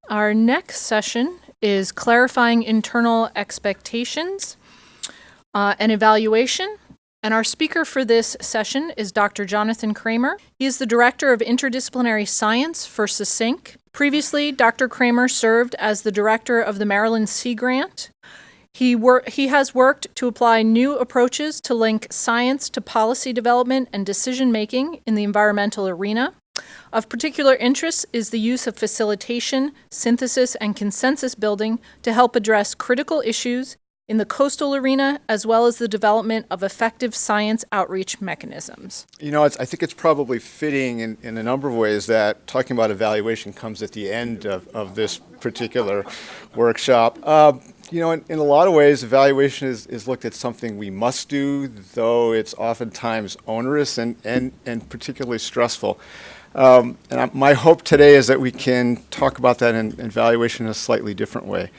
Our next session is Clarifying Internal Expectations and Evaluation. And our speaker for this session is Dr. Jonathan Cramer. He is the Director of Interdisciplinary Science for SESYNC. Previously, Dr. Cramer served as the Director of the Maryland Sea Grant. He has worked to apply new approaches to link science to policy development and decision-making in the environmental arena. Of particular interest is the use of facilitation, synthesis, and consensus building to help address critical issues in the coastal arena, as well as the development of effective science outreach mechanisms. You know, I think it's probably fitting in a number of ways that talking about evaluation comes at the end of this particular workshop. You know, in a lot of ways, evaluation is looked at something we must do, though it's oftentimes onerous and particularly stressful. My hope today is that we can talk about that in evaluation in a slightly different way.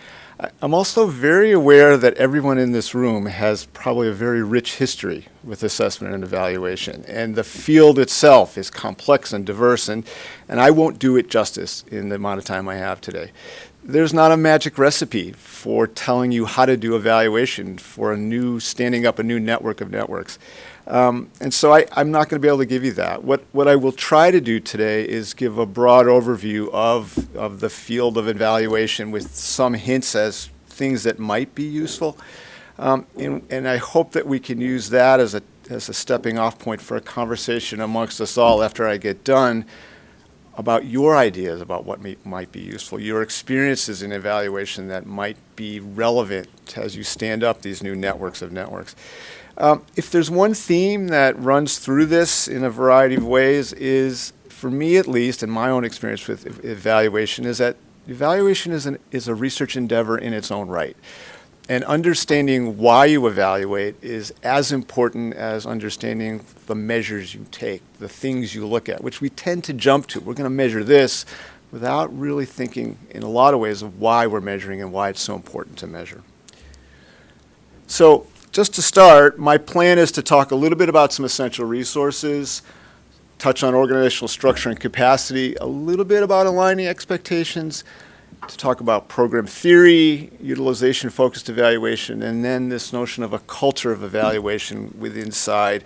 I'm also very aware that everyone in this room has probably a very rich history with assessment and evaluation, and the field itself is complex and diverse, and I won't do it justice in the amount of time I have today. There's not a magic recipe for telling you how to do evaluation for standing up a new network of networks. And so I'm not going to be able to give you that. What I will try to do today is give a broad overview of the field of evaluation with some hints as things that might be useful. And I hope that we can use that as a stepping off point for a conversation amongst us all after I get done about your ideas about what might be useful, your experiences in evaluation that might be relevant as you stand up these new networks of networks. If there's one theme that runs through this in a variety of ways is, for me at least, and my own experience with evaluation, is that evaluation is a research endeavor in its own right. And understanding why you evaluate is as important as understanding the measures you take, the things you look at, which we tend to jump to. We're going to measure this without really thinking in a lot of ways of why we're measuring and why it's so important to measure. So just to start, my plan is to talk a little bit about some essential resources, touch on organizational structure and capacity, a little bit about aligning expectations, to talk about program theory, utilization-focused evaluation, and then this notion of a culture of evaluation inside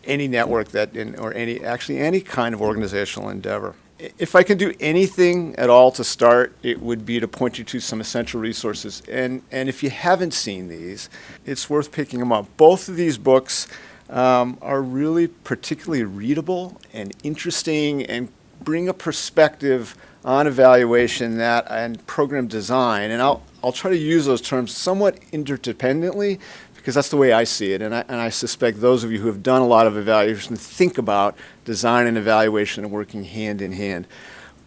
any network or any kind of organizational endeavor. If I can do anything at all to start, it would be to point you to some essential resources. And if you haven't seen these, it's worth picking them up. Both of these books are really particularly readable and interesting and bring a perspective on evaluation and program design. And I'll try to use those terms somewhat interdependently because that's the way I see it. And I suspect those of you who have done a lot of evaluation think about design and evaluation and working hand in hand.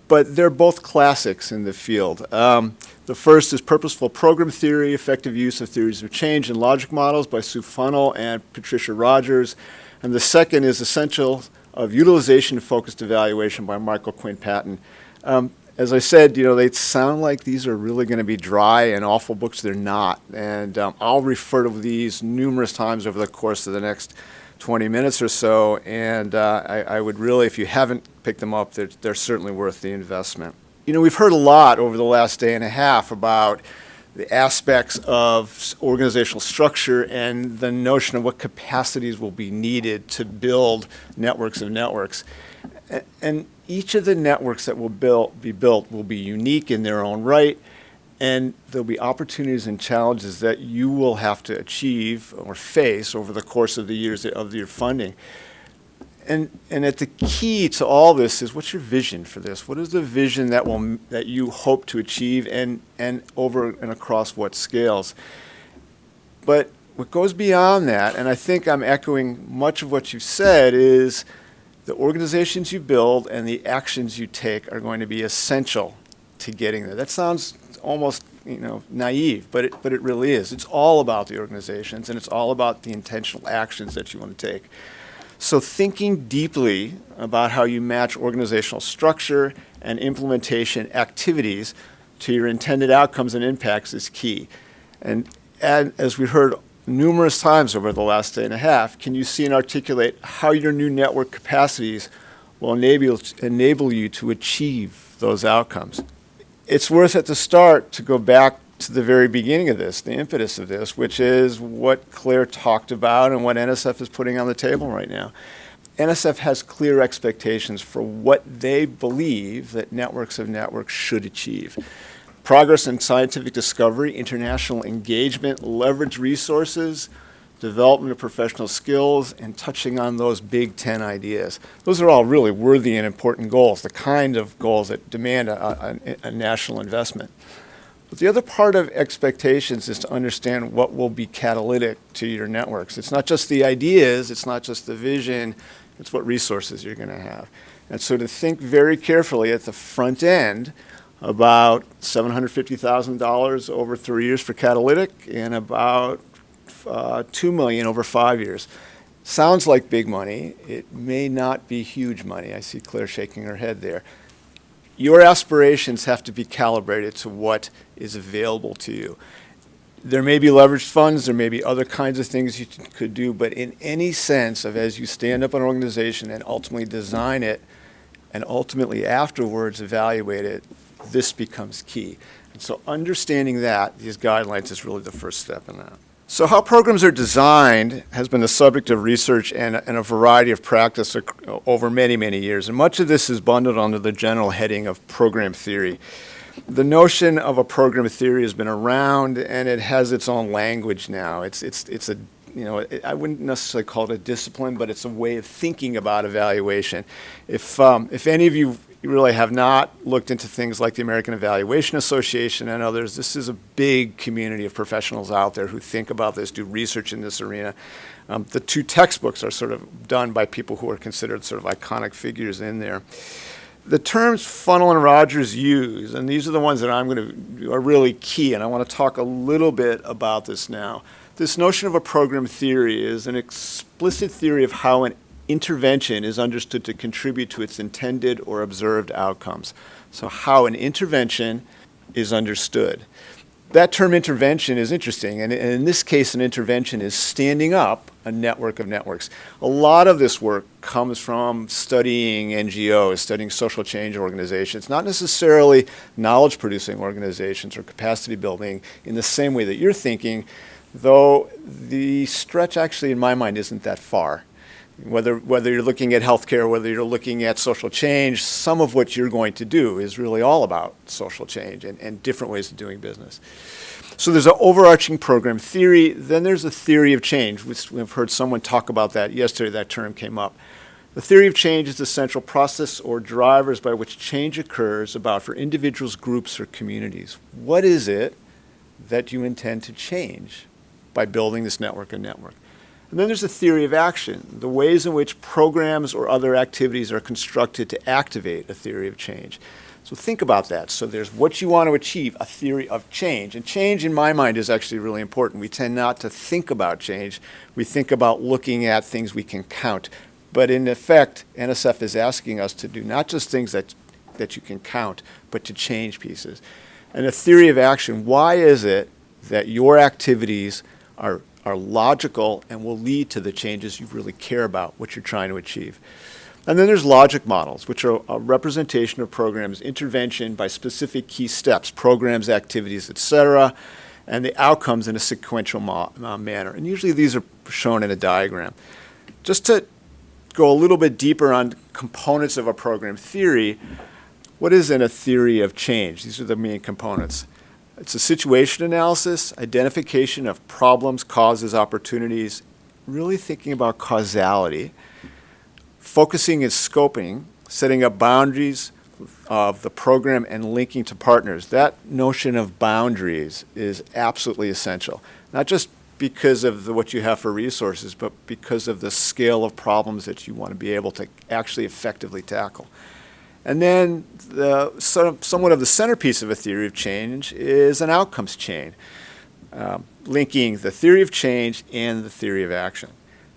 But they're both classics in the field. The first is Purposeful Program Theory, Effective Use of Theories of Change and Logic Models by Sue Funnell and Patricia Rogers. And the second is Essentials of Utilization-Focused Evaluation by Michael Quinn Patton. As I said, they sound like these are really going to be dry and awful books. They're not. And I'll refer to these numerous times over the course of the next 20 minutes or so. And I would really, if you haven't picked them up, they're certainly worth the investment. We've heard a lot over the last day and a half about the aspects of organizational structure and the notion of what capacities will be needed to build networks of networks. And each of the networks that will be built will be unique in their own right, and there'll be opportunities and challenges that you will have to achieve or face over the course of the years of your funding. And at the key to all this is, what's your vision for this? What is the vision that you hope to achieve, and over and across what scales? But what goes beyond that, and I think I'm echoing much of what you've said, is the organizations you build and the actions you take are going to be essential to getting there. That sounds almost naive, but it really is. It's all about the organizations, and it's all about the intentional actions that you want to take. So thinking deeply about how you match organizational structure and implementation activities to your intended outcomes and impacts is key. And as we heard numerous times over the last day and a half, can you see and articulate how your new network capacities will enable you to achieve those outcomes? it's worth at the start to go back to the very beginning of this, the impetus of this, which is what Claire talked about and what NSF is putting on the table right now. NSF has clear expectations for what they believe that networks of networks should achieve. Progress in scientific discovery, international engagement, leverage resources, development of professional skills, and touching on those big 10 ideas. Those are all really worthy and important goals, the kind of goals that demand a national investment. But the other part of expectations is to understand what will be catalytic to your networks. It's not just the ideas, it's not just the vision, it's what resources you're going to have. And so to think very carefully at the front end about $750,000 over 3 years for catalytic and about $2 million over 5 years. Sounds like big money. It may not be huge money. I see Claire shaking her head there. Your aspirations have to be calibrated to what is available to you. There may be leveraged funds, there may be other kinds of things you could do, but in any sense of as you stand up an organization and ultimately design it, and ultimately afterwards evaluate it, this becomes key. And so understanding that, these guidelines is really the first step in that. So how programs are designed has been the subject of research and a variety of practice over many, many years. And much of this is bundled under the general heading of program theory. The notion of a program theory has been around, and it has its own language now. It's a, you know, I wouldn't necessarily call it a discipline, but it's a way of thinking about evaluation. If any of you really have not looked into things like the American Evaluation Association and others, this is a big community of professionals out there who think about this, do research in this arena. The two textbooks are sort of done by people who are considered sort of iconic figures in there. The terms Funnell and Rogers use, and these are the ones that are really key, and I want to talk a little bit about this now. This notion of a program theory is an explicit theory of how an intervention is understood to contribute to its intended or observed outcomes. So how an intervention is understood. That term intervention is interesting, and in this case an intervention is standing up a network of networks. A lot of this work comes from studying NGOs, studying social change organizations, not necessarily knowledge-producing organizations or capacity building in the same way that you're thinking, though the stretch actually in my mind isn't that far. Whether you're looking at healthcare, whether you're looking at social change, some of what you're going to do is really all about social change and different ways of doing business. So there's an overarching program theory. Then there's a theory of change, which we've heard someone talk about that yesterday. That term came up. The theory of change is the central process or drivers by which change occurs about for individuals, groups, or communities. What is it that you intend to change by building this network and network? And then there's a theory of action, the ways in which programs or other activities are constructed to activate a theory of change. So think about that. So there's what you want to achieve, a theory of change. And change, in my mind, is actually really important. We tend not to think about change. We think about looking at things we can count. But in effect, NSF is asking us to do not just things that you can count, but to change pieces. And a theory of action, why is it that your activities are logical and will lead to the changes you really care about, what you're trying to achieve? And then there's logic models, which are a representation of programs, intervention by specific key steps, programs, activities, etc., and the outcomes in a sequential manner. And usually these are shown in a diagram. Just to go a little bit deeper on components of a program theory, what is in a theory of change? These are the main components. It's a situation analysis, identification of problems, causes, opportunities, really thinking about causality, focusing and scoping, setting up boundaries of the program and linking to partners. That notion of boundaries is absolutely essential, not just because of what you have for resources, but because of the scale of problems that you want to be able to actually effectively tackle. And then somewhat of the centerpiece of a theory of change is an outcomes chain, linking the theory of change and the theory of action.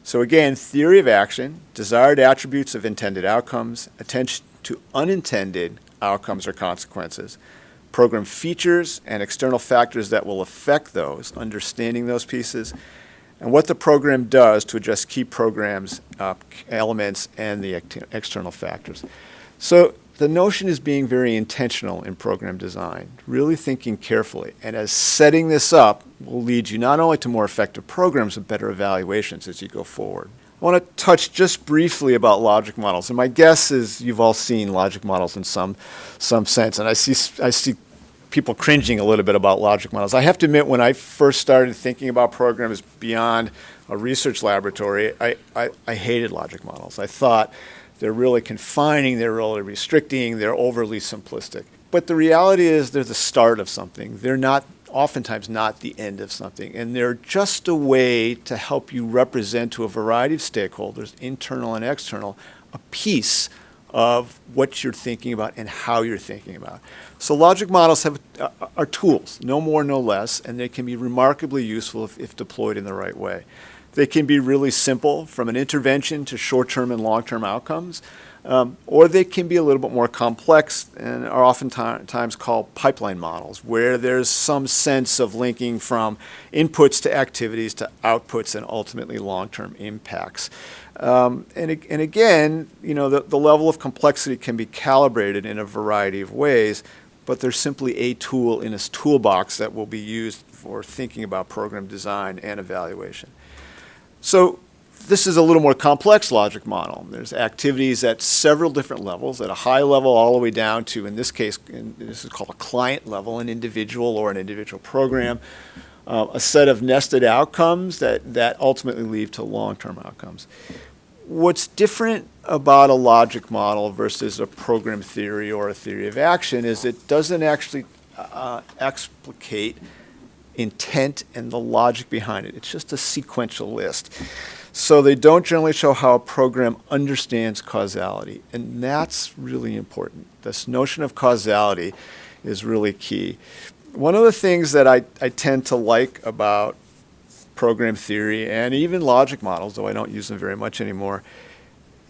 So again, theory of action, desired attributes of intended outcomes, attention to unintended outcomes or consequences, program features and external factors that will affect those, understanding those pieces, and what the program does to address key programs, elements, and the external factors. So the notion is being very intentional in program design, really thinking carefully. And as setting this up will lead you not only to more effective programs, but better evaluations as you go forward. I want to touch just briefly about logic models. And my guess is you've all seen logic models in some sense. And I see people cringing a little bit about logic models. I have to admit, when I first started thinking about programs beyond a research laboratory, I hated logic models. I thought they're really confining, they're really restricting, they're overly simplistic. But the reality is they're the start of something. They're oftentimes not the end of something. And they're just a way to help you represent to a variety of stakeholders, internal and external, a piece of what you're thinking about and how you're thinking about it. So logic models are tools, no more, no less, and they can be remarkably useful if deployed in the right way. They can be really simple, from an intervention to short-term and long-term outcomes, or they can be a little bit more complex and are oftentimes called pipeline models, where there's some sense of linking from inputs to activities to outputs and ultimately long-term impacts. And again, the level of complexity can be calibrated in a variety of ways, but they're simply a tool in a toolbox that will be used for thinking about program design and evaluation. So this is a little more complex logic model. There's activities at several different levels, at a high level all the way down to, in this case, this is called a client level, an individual or an individual program, a set of nested outcomes that ultimately lead to long-term outcomes. What's different about a logic model versus a program theory or a theory of action is it doesn't actually explicate intent and the logic behind it. It's just a sequential list. So they don't generally show how a program understands causality, and that's really important. This notion of causality is really key. One of the things that I tend to like about program theory and even logic models, though I don't use them very much anymore,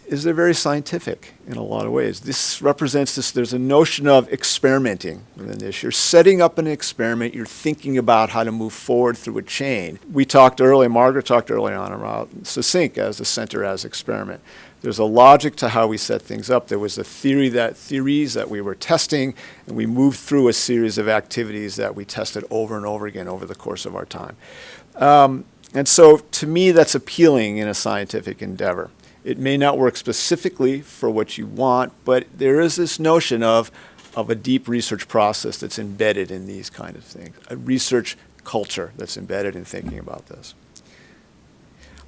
is they're very scientific in a lot of ways. This represents this, there's a notion of experimenting within this. You're setting up an experiment, you're thinking about how to move forward through a chain. Margaret talked earlier on about SESYNC as the center as experiment. There's a logic to how we set things up. There was a theories that we were testing, and we moved through a series of activities that we tested over and over again over the course of our time. And so to me, that's appealing in a scientific endeavor. It may not work specifically for what you want, but there is this notion of a deep research process that's embedded in these kind of things, a research culture that's embedded in thinking about this.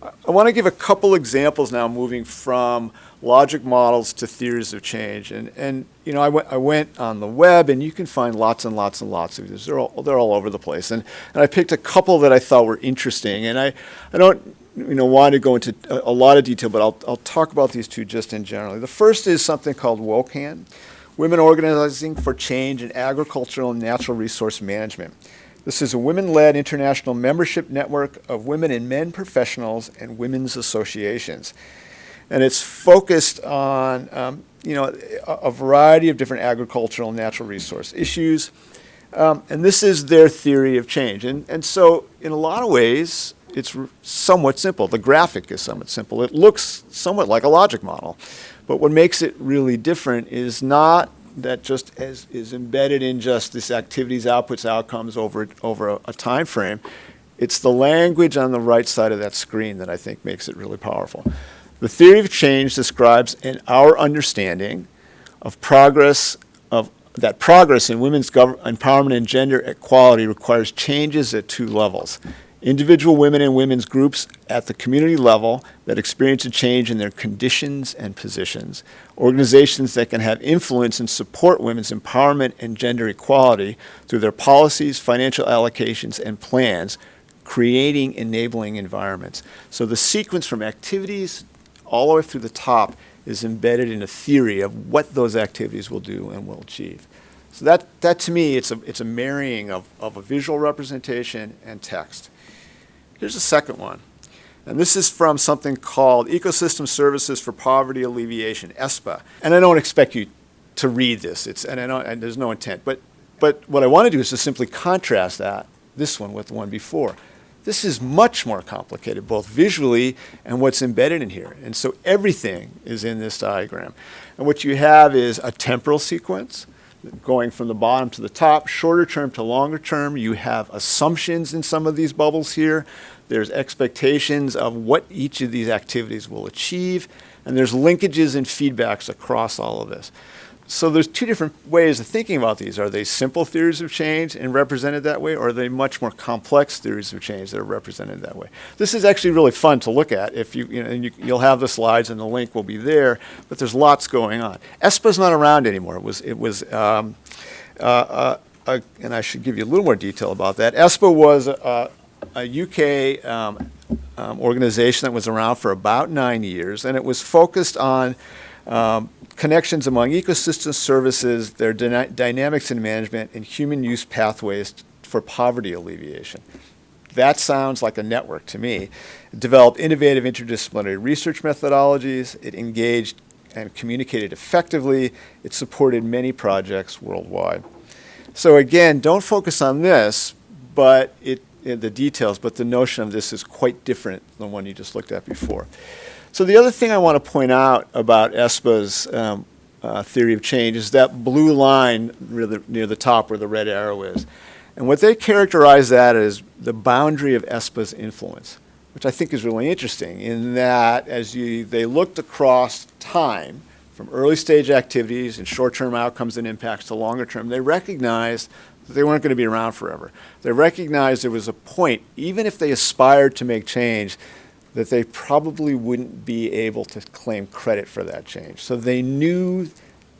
I want to give a couple examples now, moving from logic models to theories of change. And I went on the web, and you can find lots and lots and lots of these. They're all over the place. And I picked a couple that I thought were interesting. And I don't want to go into a lot of detail, but I'll talk about these two just in general. The first is something called WOCAN, Women Organizing for Change in Agricultural and Natural Resource Management. This is a women-led international membership network of women and men professionals and women's associations. And it's focused on a variety of different agricultural and natural resource issues. And this is their theory of change. And so in a lot of ways, it's somewhat simple. The graphic is somewhat simple. It looks somewhat like a logic model. But what makes it really different is not that just as is embedded in just this activities, outputs, outcomes over a time frame. It's the language on the right side of that screen that I think makes it really powerful. The theory of change describes our understanding of progress in women's empowerment and gender equality requires changes at two levels. Individual women and women's groups at the community level that experience a change in their conditions and positions. Organizations that can have influence and support women's empowerment and gender equality through their policies, financial allocations, and plans, creating enabling environments. So the sequence from activities all the way through the top is embedded in a theory of what those activities will do and will achieve. So that to me, it's a marrying of a visual representation and text. Here's a second one. And this is from something called Ecosystem Services for Poverty Alleviation, ESPA. And I don't expect you to read this, and there's no intent. But what I want to do is to simply contrast this one with the one before. This is much more complicated, both visually and what's embedded in here. And so everything is in this diagram. And what you have is a temporal sequence going from the bottom to the top, shorter term to longer term. You have assumptions in some of these bubbles here. There's expectations of what each of these activities will achieve. And there's linkages and feedbacks across all of this. So there's two different ways of thinking about these. Are they simple theories of change and represented that way, or are they much more complex theories of change that are represented that way? This is actually really fun to look at. If you'll have the slides and the link will be there, but there's lots going on. ESPA's not around anymore. And I should give you a little more detail about that. ESPA was a UK organization that was around for about 9 years, and it was focused on connections among ecosystem services, their dynamics in management, and human use pathways for poverty alleviation. That sounds like a network to me. It developed innovative interdisciplinary research methodologies. It engaged and communicated effectively. It supported many projects worldwide. So again, don't focus on this, but the details, but the notion of this is quite different than the one you just looked at before. So the other thing I want to point out about ESPA's theory of change is that blue line near the top where the red arrow is. And what they characterize that as the boundary of ESPA's influence, which I think is really interesting in that they looked across time from early stage activities and short-term outcomes and impacts to longer term, they recognized that they weren't going to be around forever. They recognized there was a point, even if they aspired to make change, that they probably wouldn't be able to claim credit for that change. So they knew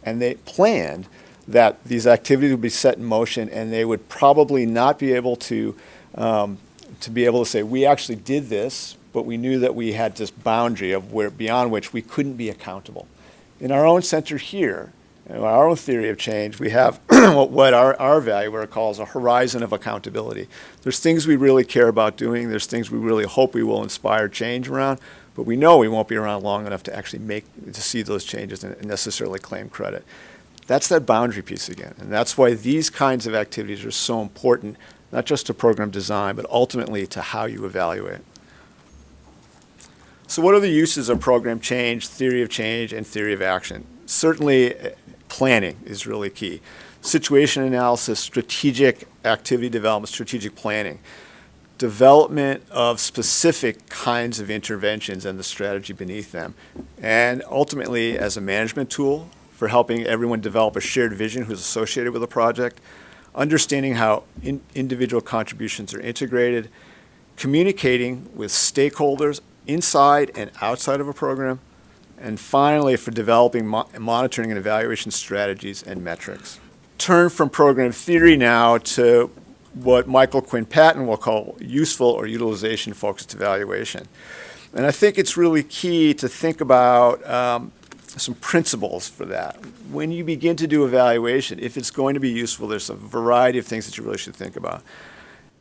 and they planned that these activities would be set in motion, and they would probably not be able to say, we actually did this, but we knew that we had this boundary of beyond which we couldn't be accountable. In our own center here, in our own theory of change, we have what our evaluator calls a horizon of accountability. There's things we really care about doing. There's things we really hope we will inspire change around, but we know we won't be around long enough to actually see those changes and necessarily claim credit. That's that boundary piece again, and that's why these kinds of activities are so important, not just to program design, but ultimately to how you evaluate. So what are the uses of program change, theory of change, and theory of action? Certainly, planning is really key. Situation analysis, strategic activity development, strategic planning, development of specific kinds of interventions and the strategy beneath them, and ultimately as a management tool for helping everyone develop a shared vision who's associated with a project, understanding how individual contributions are integrated, communicating with stakeholders inside and outside of a program, and finally, for developing monitoring and evaluation strategies and metrics. Turn from program theory now to what Michael Quinn Patton will call useful or utilization-focused evaluation. And I think it's really key to think about some principles for that. When you begin to do evaluation, if it's going to be useful, there's a variety of things that you really should think about.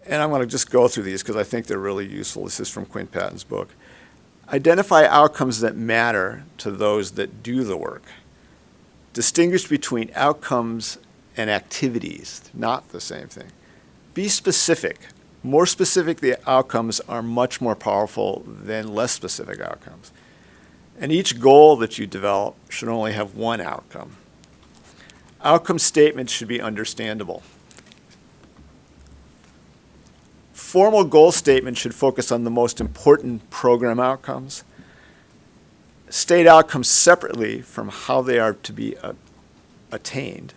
And I'm going to just go through these because I think they're really useful. This is from Quinn Patton's book. Identify outcomes that matter to those that do the work. Distinguish between outcomes and activities, not the same thing. Be specific. More specific the outcomes are much more powerful than less specific outcomes. And each goal that you develop should only have one outcome. Outcome statements should be understandable. Formal goal statements should focus on the most important program outcomes. State outcomes separately from how they are to be attained.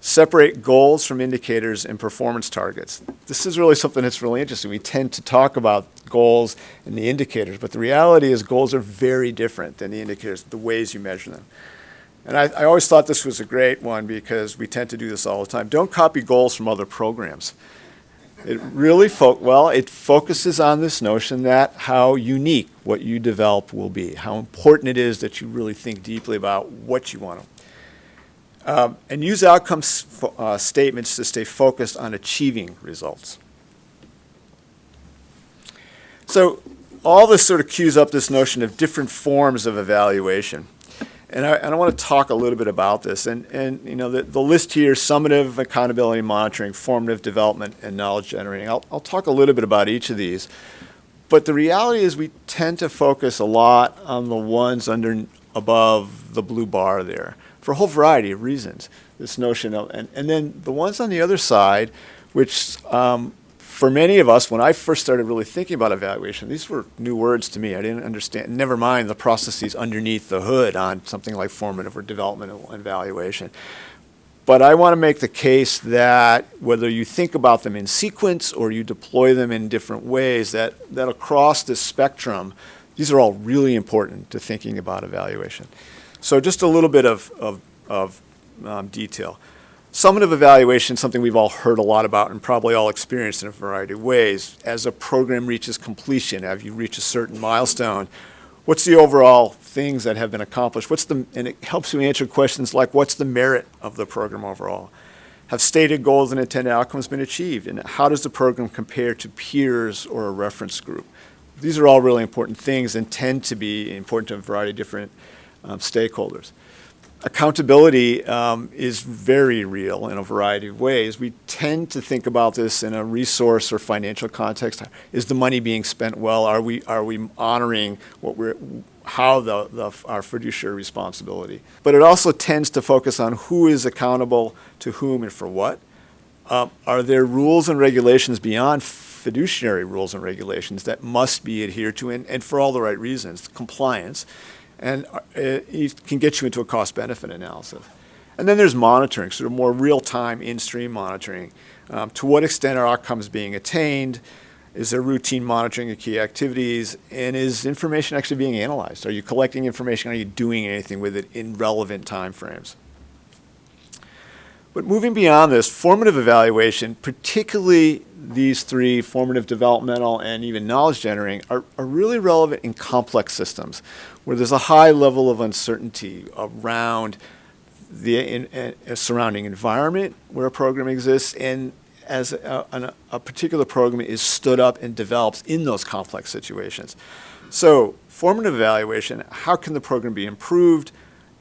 Separate goals from indicators and performance targets. This is really something that's really interesting. We tend to talk about goals and the indicators, but the reality is goals are very different than the indicators, the ways you measure them. And I always thought this was a great one because we tend to do this all the time. Don't copy goals from other programs. It really it focuses on this notion that how unique what you develop will be, how important it is that you really think deeply about what you want to. And use outcome statements to stay focused on achieving results. So all this sort of cues up this notion of different forms of evaluation. And I want to talk a little bit about this. And the list here: summative, accountability, monitoring, formative development, and knowledge generating. I'll talk a little bit about each of these. But the reality is we tend to focus a lot on the ones above the blue bar there for a whole variety of reasons. This notion of, and then the ones on the other side, which for many of us, when I first started really thinking about evaluation, these were new words to me. I didn't understand, never mind the processes underneath the hood on something like formative or developmental evaluation. But I want to make the case that whether you think about them in sequence or you deploy them in different ways, that across this spectrum, these are all really important to thinking about evaluation. So just a little bit of detail. Summative evaluation is something we've all heard a lot about and probably all experienced in a variety of ways. As a program reaches completion, as you reach a certain milestone, what's the overall things that have been accomplished? And it helps you answer questions like, what's the merit of the program overall? Have stated goals and intended outcomes been achieved? And how does the program compare to peers or a reference group? These are all really important things and tend to be important to a variety of different stakeholders. Accountability is very real in a variety of ways. We tend to think about this in a resource or financial context. Is the money being spent well? Are we honoring our fiduciary responsibility? But it also tends to focus on who is accountable to whom and for what. Are there rules and regulations beyond fiduciary rules and regulations that must be adhered to, and for all the right reasons, compliance? And it can get you into a cost-benefit analysis. And then there's monitoring, sort of more real-time, in-stream monitoring. To what extent are outcomes being attained? Is there routine monitoring of key activities? And is information actually being analyzed? Are you collecting information? Are you doing anything with it in relevant time frames? But moving beyond this, formative evaluation, particularly these three, formative, developmental, and even knowledge generating, are really relevant in complex systems where there's a high level of uncertainty around the surrounding environment where a program exists, and as a particular program is stood up and develops in those complex situations. So formative evaluation, how can the program be improved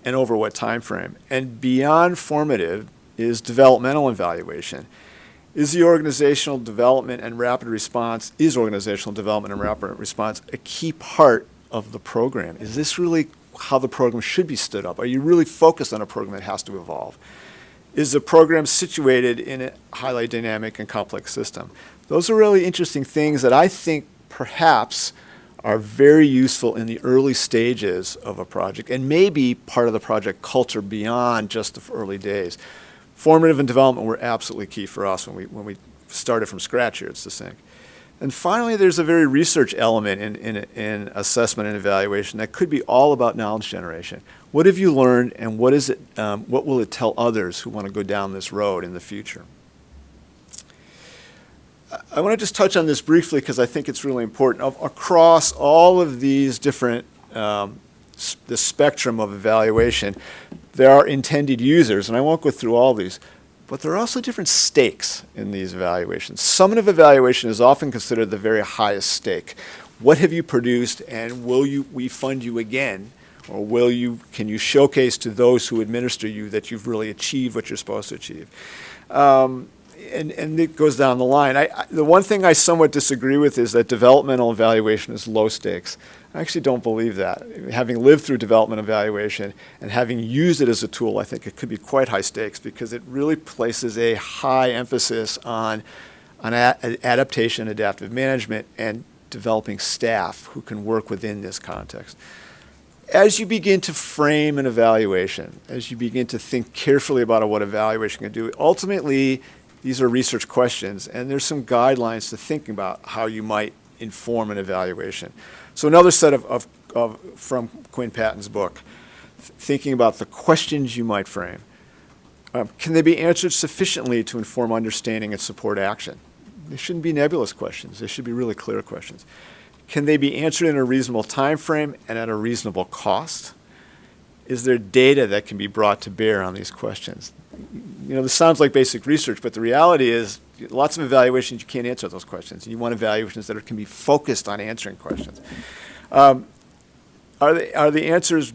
and over what time frame? And beyond formative is developmental evaluation. Is organizational development and rapid response a key part of the program? Is this really how the program should be stood up? Are you really focused on a program that has to evolve? Is the program situated in a highly dynamic and complex system? Those are really interesting things that I think perhaps are very useful in the early stages of a project and may be part of the project culture beyond just the early days. Formative and development were absolutely key for us when we started from scratch here at SESYNC. And finally, there's a very research element in assessment and evaluation that could be all about knowledge generation. What have you learned, and what will it tell others who want to go down this road in the future? I want to just touch on this briefly because I think it's really important. Across all of these different, the spectrum of evaluation, there are intended users, and I won't go through all these, but there are also different stakes in these evaluations. Summative evaluation is often considered the very highest stake. What have you produced, and will we fund you again, or can you showcase to those who administer you that you've really achieved what you're supposed to achieve? And it goes down the line. The one thing I somewhat disagree with is that developmental evaluation is low stakes. I actually don't believe that. Having lived through development evaluation and having used it as a tool, I think it could be quite high stakes because it really places a high emphasis on adaptation, adaptive management, and developing staff who can work within this context. As you begin to frame an evaluation, as you begin to think carefully about what evaluation can do, ultimately these are research questions, and there's some guidelines to think about how you might inform an evaluation. So another set from Quinn Patton's book, thinking about the questions you might frame. Can they be answered sufficiently to inform understanding and support action? They shouldn't be nebulous questions. They should be really clear questions. Can they be answered in a reasonable time frame and at a reasonable cost? Is there data that can be brought to bear on these questions? This sounds like basic research, but the reality is lots of evaluations you can't answer those questions. You want evaluations that can be focused on answering questions. Are the answers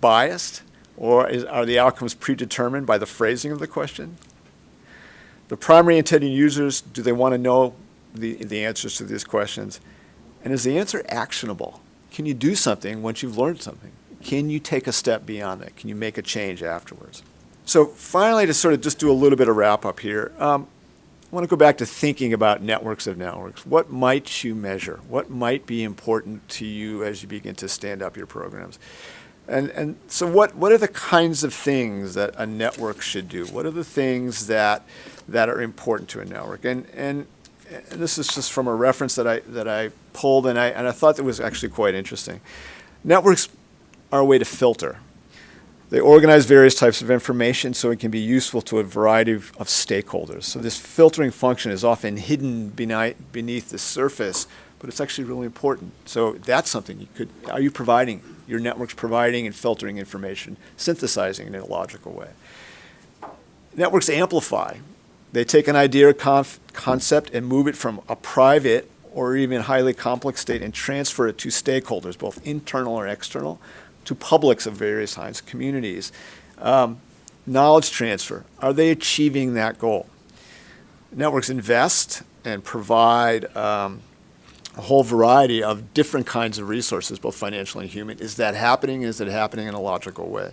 biased, or are the outcomes predetermined by the phrasing of the question? The primary intended users, do they want to know the answers to these questions? And is the answer actionable? Can you do something once you've learned something? Can you take a step beyond that? Can you make a change afterwards? So finally, to sort of just do a little bit of wrap up here, I want to go back to thinking about networks of networks. What might you measure? What might be important to you as you begin to stand up your programs? And so what are the kinds of things that a network should do? What are the things that are important to a network? And this is just from a reference that I pulled, and I thought that was actually quite interesting. Networks are a way to filter. They organize various types of information so it can be useful to a variety of stakeholders. So this filtering function is often hidden beneath the surface, but it's actually really important. So that's something your network's providing and filtering information, synthesizing it in a logical way. Networks amplify. They take an idea or concept and move it from a private or even highly complex state and transfer it to stakeholders, both internal or external, to publics of various kinds, communities. Knowledge transfer. Are they achieving that goal? Networks invest and provide a whole variety of different kinds of resources, both financial and human. Is that happening? Is it happening in a logical way?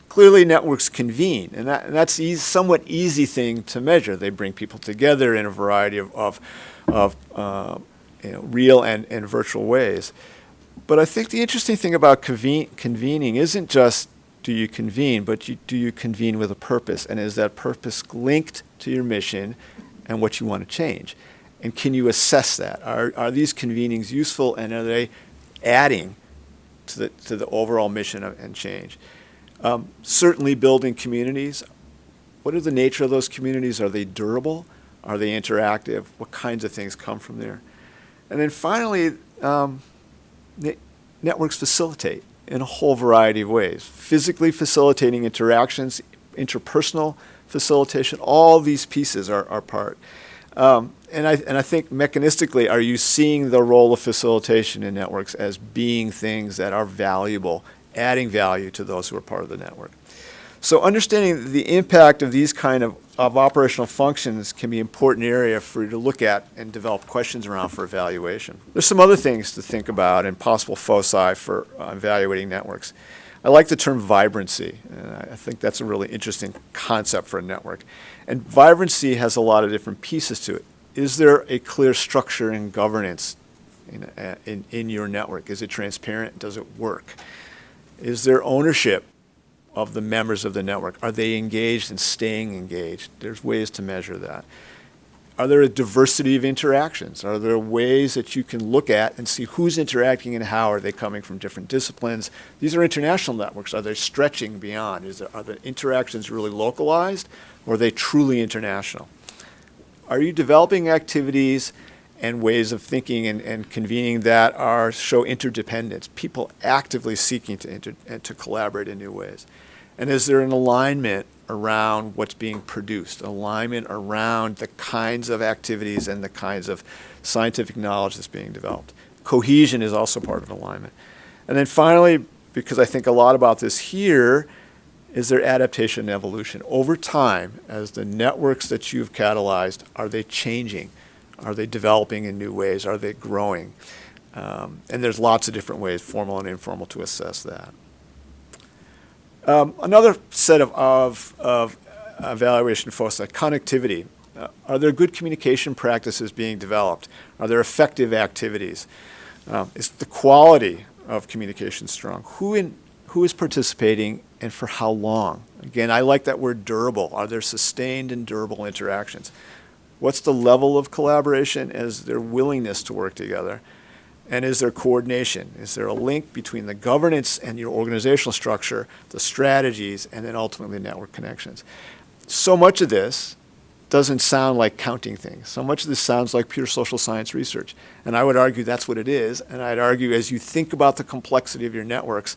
Clearly, networks convene, and that's somewhat easy thing to measure. They bring people together in a variety of real and virtual ways. But I think the interesting thing about convening isn't just do you convene, but do you convene with a purpose? And is that purpose linked to your mission and what you want to change? And can you assess that? Are these convenings useful, and are they adding to the overall mission and change? Certainly building communities. What are the nature of those communities? Are they durable? Are they interactive? What kinds of things come from there? And then finally, networks facilitate in a whole variety of ways. Physically facilitating interactions, interpersonal facilitation, all these pieces are part. And I think mechanistically, are you seeing the role of facilitation in networks as being things that are valuable, adding value to those who are part of the network? So understanding the impact of these kind of operational functions can be an important area for you to look at and develop questions around for evaluation. There's some other things to think about and possible foci for evaluating networks. I like the term vibrancy, and I think that's a really interesting concept for a network. And vibrancy has a lot of different pieces to it. Is there a clear structure and governance in your network? Is it transparent? Does it work? Is there ownership of the members of the network? Are they engaged and staying engaged? There's ways to measure that. Are there a diversity of interactions? Are there ways that you can look at and see who's interacting and how? Are they coming from different disciplines? These are international networks. Are they stretching beyond? Are the interactions really localized, or are they truly international? Are you developing activities and ways of thinking and convening that show interdependence, people actively seeking to collaborate in new ways? And is there an alignment around what's being produced, alignment around the kinds of activities and the kinds of scientific knowledge that's being developed? Cohesion is also part of alignment. And then finally, because I think a lot about this here, is there adaptation and evolution? Over time, as the networks that you've catalyzed, are they changing? Are they developing in new ways? Are they growing? And there's lots of different ways, formal and informal, to assess that. Another set of evaluation foci, connectivity. Are there good communication practices being developed? Are there effective activities? Is the quality of communication strong? Who is participating and for how long? Again, I like that word durable. Are there sustained and durable interactions? What's the level of collaboration? Is there willingness to work together? And is there coordination? Is there a link between the governance and your organizational structure, the strategies, and then ultimately network connections? So much of this doesn't sound like counting things. So much of this sounds like pure social science research. And I would argue that's what it is. And I'd argue as you think about the complexity of your networks,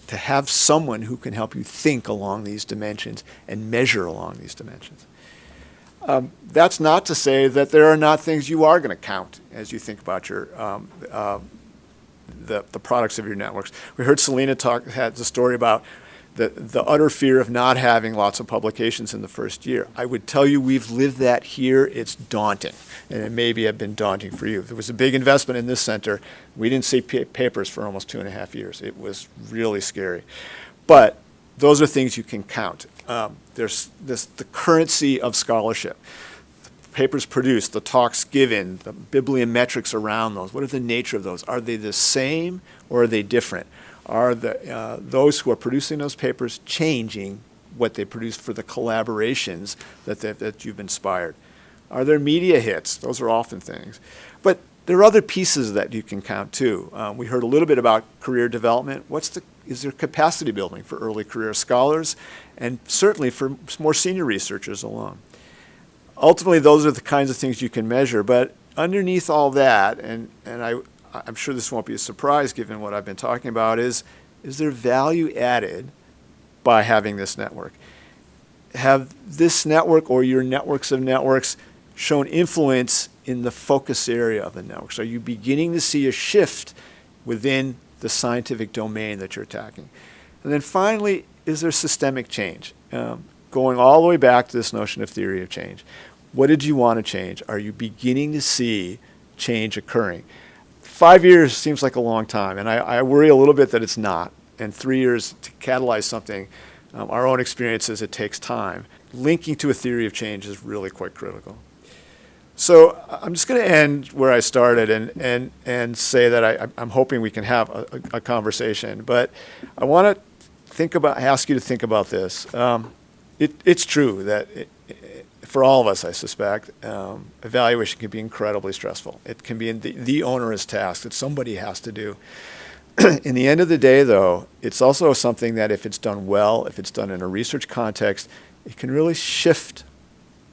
to have someone who can help you think along these dimensions and measure along these dimensions. That's not to say that there are not things you are going to count as you think about your the products of your networks. We heard Selena had the story about the utter fear of not having lots of publications in the first year. I would tell you we've lived that here. It's daunting, and it maybe have been daunting for you. There was a big investment in this center. We didn't see papers for almost 2.5 years. It was really scary. But those are things you can count. There's the currency of scholarship. The papers produced, the talks given, the bibliometrics around those. What is the nature of those? Are they the same or are they different? Are those who are producing those papers changing what they produce for the collaborations that you've inspired? Are there media hits? Those are often things. But there are other pieces that you can count too. We heard a little bit about career development. Is there capacity building for early career scholars and certainly for more senior researchers alone? Ultimately, those are the kinds of things you can measure. But underneath all that, and I'm sure this won't be a surprise given what I've been talking about, is there value added by having this network? Have this network or your networks of networks shown influence in the focus area of the networks? Are you beginning to see a shift within the scientific domain that you're attacking? And then finally, is there systemic change? Going all the way back to this notion of theory of change. What did you want to change? Are you beginning to see change occurring? 5 years seems like a long time, and I worry a little bit that it's not. And 3 years to catalyze something, our own experience is it takes time. Linking to a theory of change is really quite critical. So I'm just going to end where I started and say that I'm hoping we can have a conversation. But I want to ask you to think about this. It's true that for all of us, I suspect, evaluation can be incredibly stressful. It can be the onerous task that somebody has to do. In the end of the day, though, it's also something that if it's done well, if it's done in a research context, it can really shift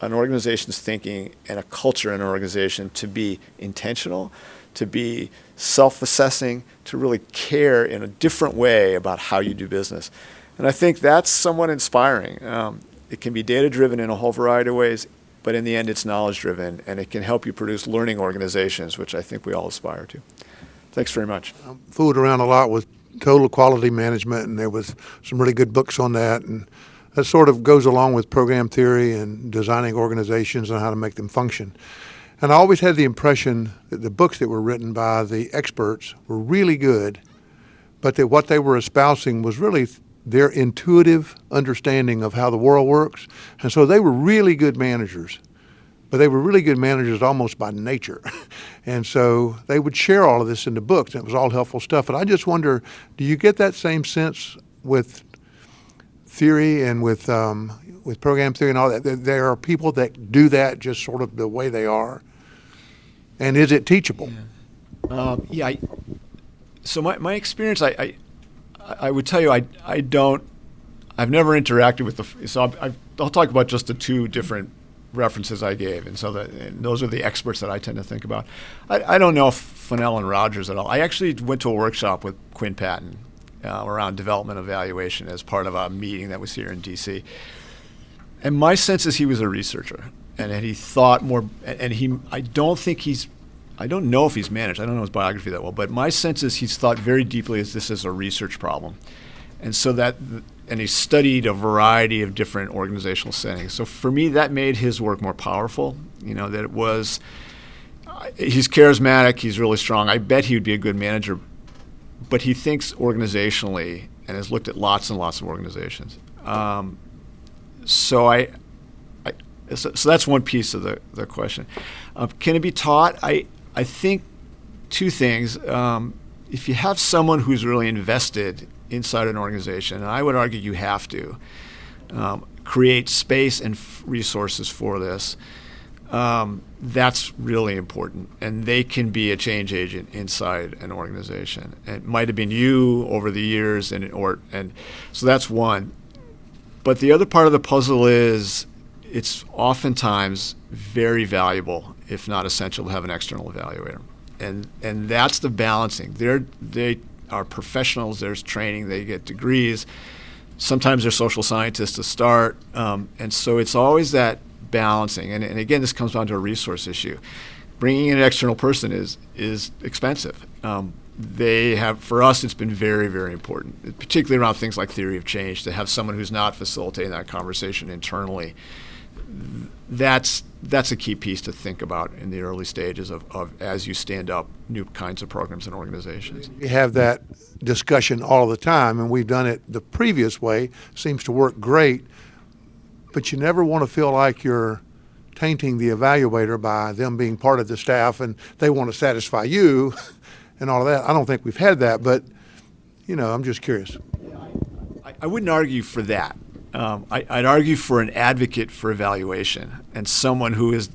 an organization's thinking and a culture in an organization to be intentional, to be self-assessing, to really care in a different way about how you do business. And I think that's somewhat inspiring. It can be data-driven in a whole variety of ways, but in the end, it's knowledge-driven, and it can help you produce learning organizations, which I think we all aspire to. Thanks very much. I fooled around a lot with total quality management, and there was some really good books on that, and that sort of goes along with program theory and designing organizations and how to make them function. And I always had the impression that the books that were written by the experts were really good, but that what they were espousing was really their intuitive understanding of how the world works. And so they were really good managers, but they were really good managers almost by nature. And so they would share all of this in the books, and it was all helpful stuff. And I just wonder, do you get that same sense with theory and with program theory and all that? There are people that do that just sort of the way they are. And is it teachable? Yeah. So my experience, I would tell you, I've never interacted with so I'll talk about just the two different references I gave, and those are the experts that I tend to think about. I don't know Fennell and Rogers at all. I actually went to a workshop with Quinn Patton around development evaluation as part of a meeting that was here in D.C. And my sense is he was a researcher, and he thought more, and I don't know if he's managed. I don't know his biography that well, but my sense is he's thought very deeply as this is a research problem. And he studied a variety of different organizational settings. So for me, that made his work more powerful, that he's charismatic, he's really strong. I bet he would be a good manager, but he thinks organizationally and has looked at lots and lots of organizations. So that's one piece of the question. Can it be taught? I think two things. If you have someone who's really invested inside an organization, and I would argue you have to create space and resources for this, that's really important. And they can be a change agent inside an organization. It might have been you over the years, and so that's one. But the other part of the puzzle is it's oftentimes very valuable, if not essential, to have an external evaluator. And that's the balancing. They are professionals, there's training, they get degrees. Sometimes they're social scientists to start. And so it's always that balancing. And again, this comes down to a resource issue. Bringing in an external person is expensive. they have, for us, it's been very, very important, particularly around things like theory of change, to have someone who's not facilitating that conversation internally. That's a key piece to think about in the early stages of as you stand up new kinds of programs and organizations. We have that discussion all the time, and we've done it the previous way. Seems to work great, but you never want to feel like you're tainting the evaluator by them being part of the staff and they want to satisfy you and all of that. I don't think we've had that, but, I'm just curious. I wouldn't argue for that. I'd argue for an advocate for evaluation and someone who is.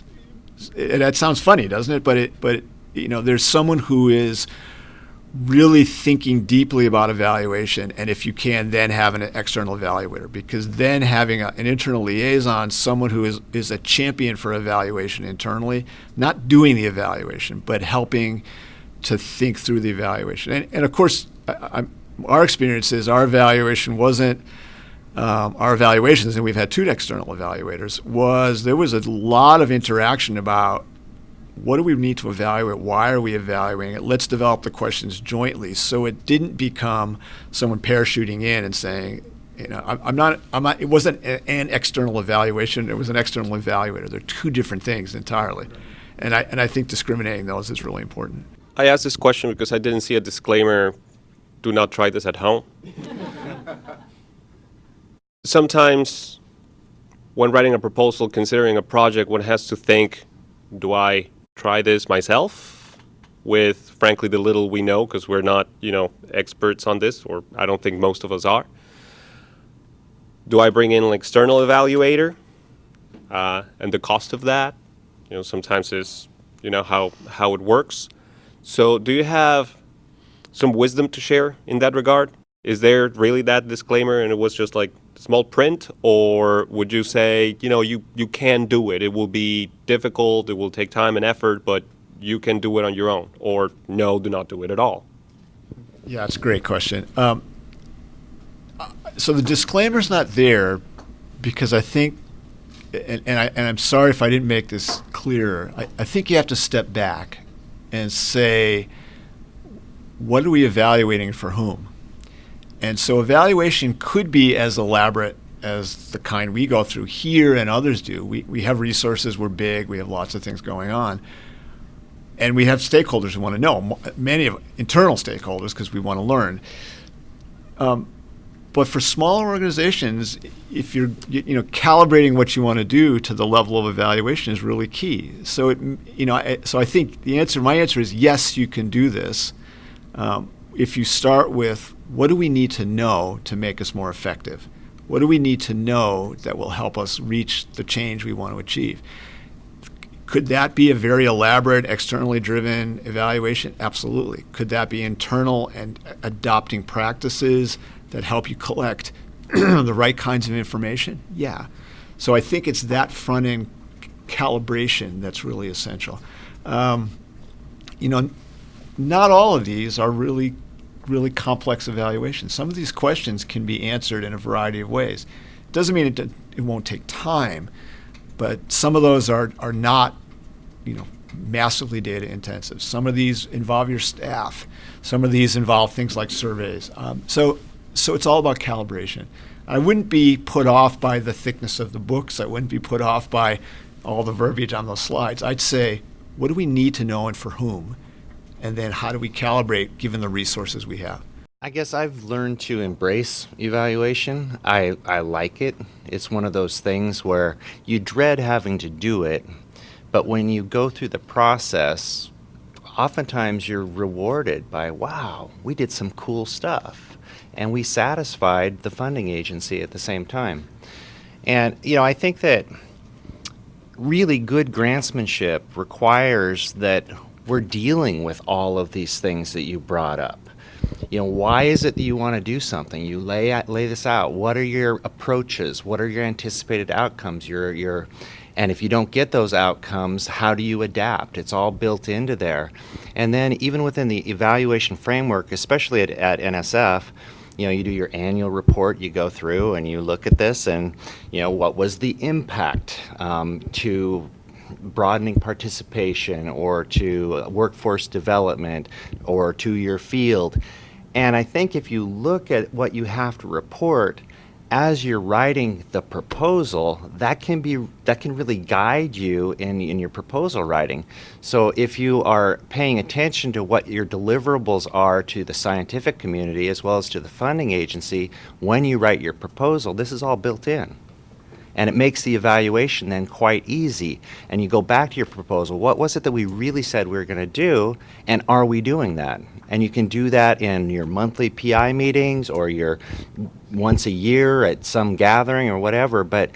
That sounds funny, doesn't it? But there's someone who is really thinking deeply about evaluation, and if you can, then have an external evaluator, because then having an internal liaison, someone who is a champion for evaluation internally, not doing the evaluation, but helping to think through the evaluation. And of course, our experience is our evaluation wasn't. Our evaluations, and we've had 2 external evaluators, there was a lot of interaction about what do we need to evaluate, why are we evaluating it, let's develop the questions jointly. So it didn't become someone parachuting in and saying, I'm not, it wasn't an external evaluation, it was an external evaluator. They're 2 different things entirely. And I think discriminating those is really important. I asked this question because I didn't see a disclaimer, do not try this at home. Sometimes when writing a proposal, considering a project, one has to think, do I try this myself with, frankly, the little we know, because we're not, experts on this, or I don't think most of us are. Do I bring in an external evaluator? And the cost of that, sometimes is, how it works. So do you have some wisdom to share in that regard? Is there really that disclaimer and it was just like small print, or would you say, you can do it? It will be difficult, it will take time and effort, but you can do it on your own, or no, do not do it at all? Yeah, it's a great question. So the disclaimer's not there because I think, and I'm sorry if I didn't make this clearer, I think you have to step back and say, what are we evaluating for whom? And so evaluation could be as elaborate as the kind we go through here and others do. We have resources, we're big, we have lots of things going on. And we have stakeholders who want to know, many of internal stakeholders, because we want to learn. But for smaller organizations, if you're calibrating what you want to do to the level of evaluation is really key. So so I think my answer is yes, you can do this. If you start with, what do we need to know to make us more effective? What do we need to know that will help us reach the change we want to achieve? Could that be a very elaborate, externally driven evaluation? Absolutely. Could that be internal and adopting practices that help you collect the right kinds of information? Yeah. So I think it's that front-end calibration that's really essential. Not all of these are really complex evaluations. Some of these questions can be answered in a variety of ways. It doesn't mean it won't take time, but some of those are not, massively data intensive. Some of these involve your staff. Some of these involve things like surveys. So it's all about calibration. I wouldn't be put off by the thickness of the books. I wouldn't be put off by all the verbiage on those slides. I'd say, what do we need to know and for whom? And then how do we calibrate given the resources we have? I guess I've learned to embrace evaluation. I like it. It's one of those things where you dread having to do it, but when you go through the process, oftentimes you're rewarded by, wow, we did some cool stuff, and we satisfied the funding agency at the same time. And, I think that really good grantsmanship requires that we're dealing with all of these things that you brought up. Why is it that you want to do something? You lay this out. What are your approaches? What are your anticipated outcomes? And if you don't get those outcomes, how do you adapt? It's all built into there. And then even within the evaluation framework, especially at NSF, you do your annual report, you go through and you look at this and, what was the impact to broadening participation or to workforce development or to your field. And I think if you look at what you have to report as you're writing the proposal, that can really guide you in your proposal writing. So if you are paying attention to what your deliverables are to the scientific community as well as to the funding agency when you write your proposal, this is all built in. And it makes the evaluation then quite easy. And you go back to your proposal, what was it that we really said we were going to do, and are we doing that? And you can do that in your monthly PI meetings or your once a year at some gathering or whatever. But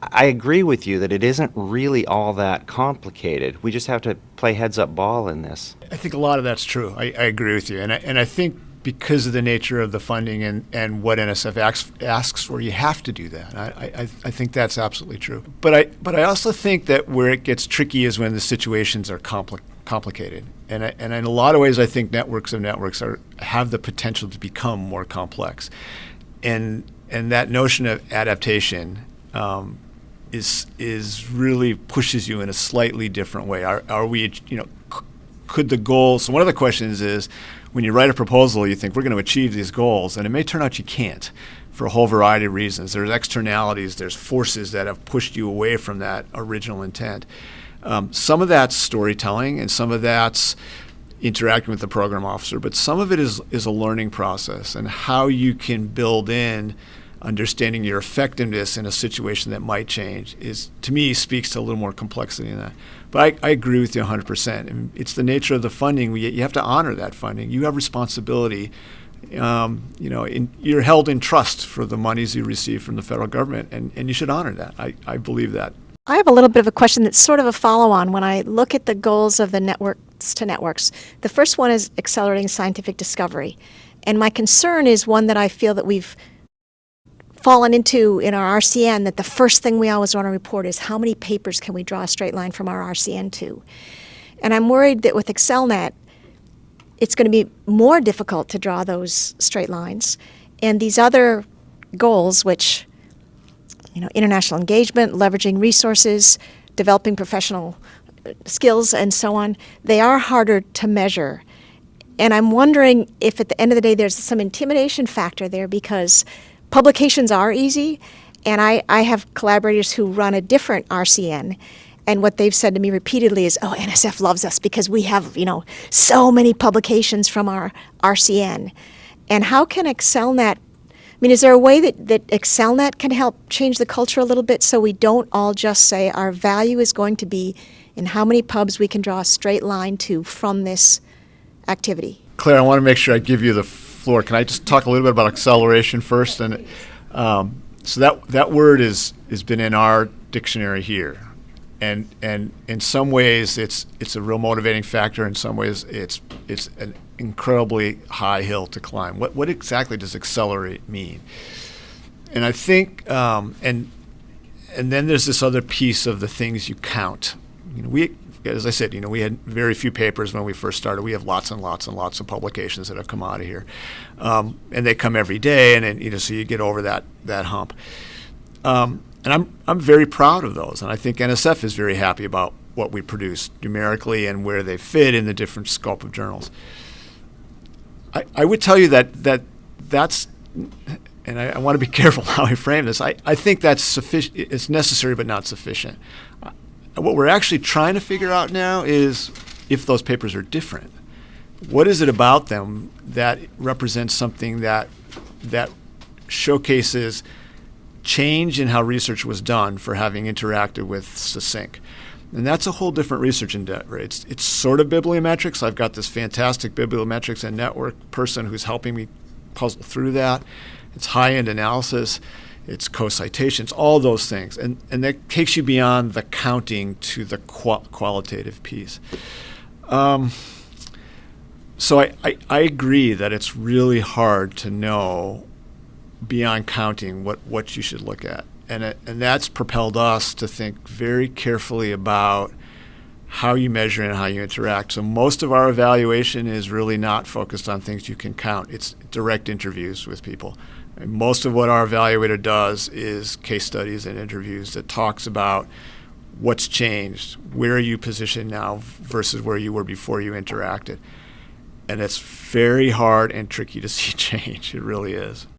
I agree with you that it isn't really all that complicated. We just have to play heads-up ball in this. I think a lot of that's true. I agree with you. And I think because of the nature of the funding and what NSF asks for, you have to do that. I think that's absolutely true. But I also think that where it gets tricky is when the situations are complicated. And in a lot of ways, I think networks have the potential to become more complex. And that notion of adaptation is really pushes you in a slightly different way. Are we, could the goals? So one of the questions is, when you write a proposal, you think we're going to achieve these goals, and it may turn out you can't for a whole variety of reasons. There's externalities, there's forces that have pushed you away from that original intent. Some of that's storytelling, and some of that's interacting with the program officer, but some of it is a learning process, and how you can build in understanding your effectiveness in a situation that might change is, to me, speaks to a little more complexity in that. But I agree with you 100%. I mean, it's the nature of the funding. You have to honor that funding. You have responsibility. You're held in trust for the monies you receive from the federal government, and you should honor that. I believe that. I have a little bit of a question that's sort of a follow-on. When I look at the goals of the networks to networks, the first one is accelerating scientific discovery. And my concern is one that I feel that we've fallen into in our RCN, that the first thing we always want to report is how many papers can we draw a straight line from our RCN to. And I'm worried that with AccelNet, it's going to be more difficult to draw those straight lines. And these other goals, which, international engagement, leveraging resources, developing professional skills, and so on, they are harder to measure. And I'm wondering if at the end of the day there's some intimidation factor there, because publications are easy, and I have collaborators who run a different RCN, and what they've said to me repeatedly is, oh, NSF loves us because we have, so many publications from our RCN. And how can AccelNet, is there a way that AccelNet can help change the culture a little bit so we don't all just say our value is going to be in how many pubs we can draw a straight line to from this activity? Claire, I want to make sure I give you the floor. Can I just talk a little bit about acceleration first? And so that word has been in our dictionary here, and in some ways it's a real motivating factor. In some ways it's an incredibly high hill to climb. What exactly does accelerate mean? And I think and then there's this other piece of the things you count. As I said, we had very few papers when we first started. We have lots and lots and lots of publications that have come out of here, and they come every day. And then, so you get over that hump. And I'm very proud of those, and I think NSF is very happy about what we produce numerically and where they fit in the different scope of journals. I would tell you that's, and I want to be careful how I frame this. I think that's sufficient. It's necessary, but not sufficient. What we're actually trying to figure out now is if those papers are different. What is it about them that represents something that showcases change in how research was done for having interacted with SESYNC? And that's a whole different research endeavor. It's sort of bibliometrics. I've got this fantastic bibliometrics and network person who's helping me puzzle through that. It's high-end analysis. It's co-citations, all those things. And that takes you beyond the counting to the qualitative piece. So I agree that it's really hard to know beyond counting what you should look at. And that's propelled us to think very carefully about how you measure and how you interact. So most of our evaluation is really not focused on things you can count. It's direct interviews with people. And most of what our evaluator does is case studies and interviews that talks about what's changed, where are you positioned now versus where you were before you interacted. And it's very hard and tricky to see change. It really is.